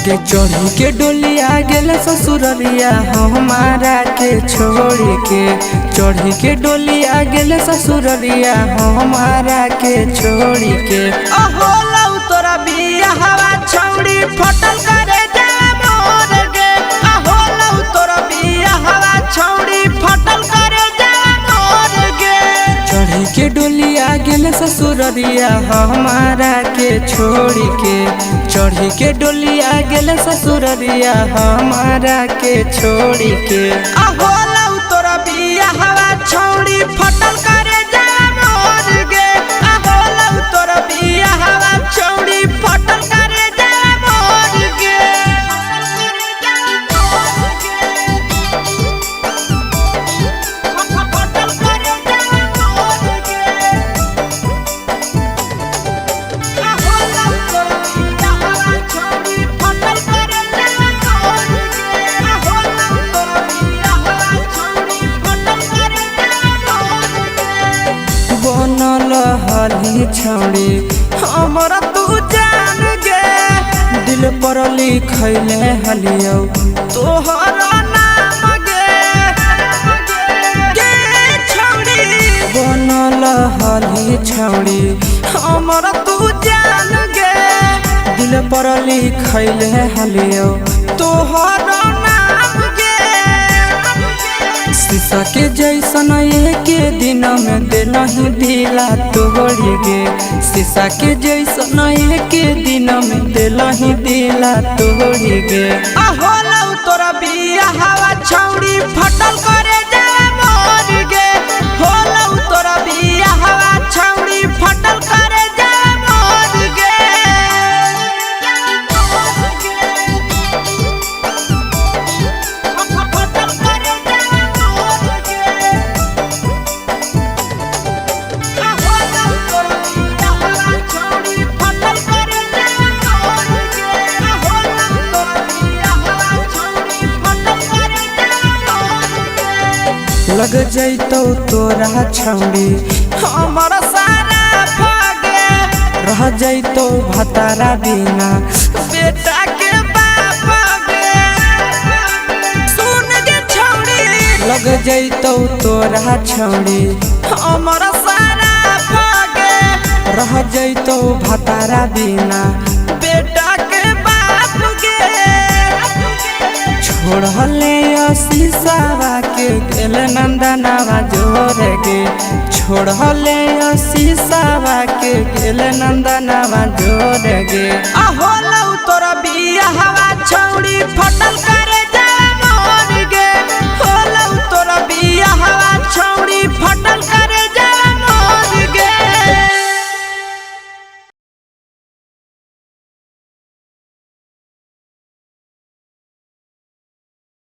लगे चढ़ी के डोलिया गेल ससुररिया हमारा के छोड़ के। चढ़ी के डोलिया गेल ससुररिया हमारा के छोड़ के। अहो लौ तोरा बिया हवा छौड़ी फटल करे जा मोर गे। अहो लौ तोरा बिया हवा छौड़ी फटल करे जा मोर गे। चढ़ी के डोलिया गेल ससुररिया हमारा के छोड़ के। चढ़ी के डोलिया गेल ससुररिया हमारा के छोड़ के। अहो लौ तोरा बिया हवा छौड़ी फटल करे जा मोर गे। अहो लौ तोरा बिया हवा छौड़ी फटल करे जा मोर गे। फटल करे जा मोर गे। अहो लौ तोरा बिया हवा छौड़ी फटल करे जा मोर गे। अहो लौ तोरा बिया हवा छौड़ी फटल करे जा मोर गे। बनल हली छौड़ी हमरा तू जान गे। दिल पर लिखैले हलियौ तोहरा नाम गे। गे छौड़ी बनल हली छौड़ी हमरा तू जान गे। दिल पर लिखैले हलियौ तोहरा नाम गे। शीशा के जैसन एक दिन में देलही दिला तोड़ गे। शीशा के जैसन एक दिन में देलही दिला तोड़ गे। अहो लौ तोरा बिया हवा छौड़ी फटल करे जा मोर गे। हो लौ तोरा बिया हवा छौड़ी फटल करे जा मोर गे। फटल करे जा मोर गे। अहो लौ तोरा बिया हवा छौड़ी फटल करे जा मोर गे। अहो लौ तोरा बिया हवा छौड़ी फटल करे जा मोर गे। लग जैतौ तोरा छौड़ी हमर सारा भागे रह जैतौ भतारा बिना बेटा के बाप गे। सुन गे छौड़ी लग जैतौ तोरा छौड़ी हमर सारा भागे रह जैतौ भतारा बिना बेटा के बाप गे। छोड़ले शीशावा के गेल नंदनवा जोर गे। छोड़ले शीशावा के गेल नंदनवा जोर गे। अहो लौ तोरा बिया हवा छौड़ी फटल करे जा मोर गे। हो लौ तोरा बिया हवा छौड़ी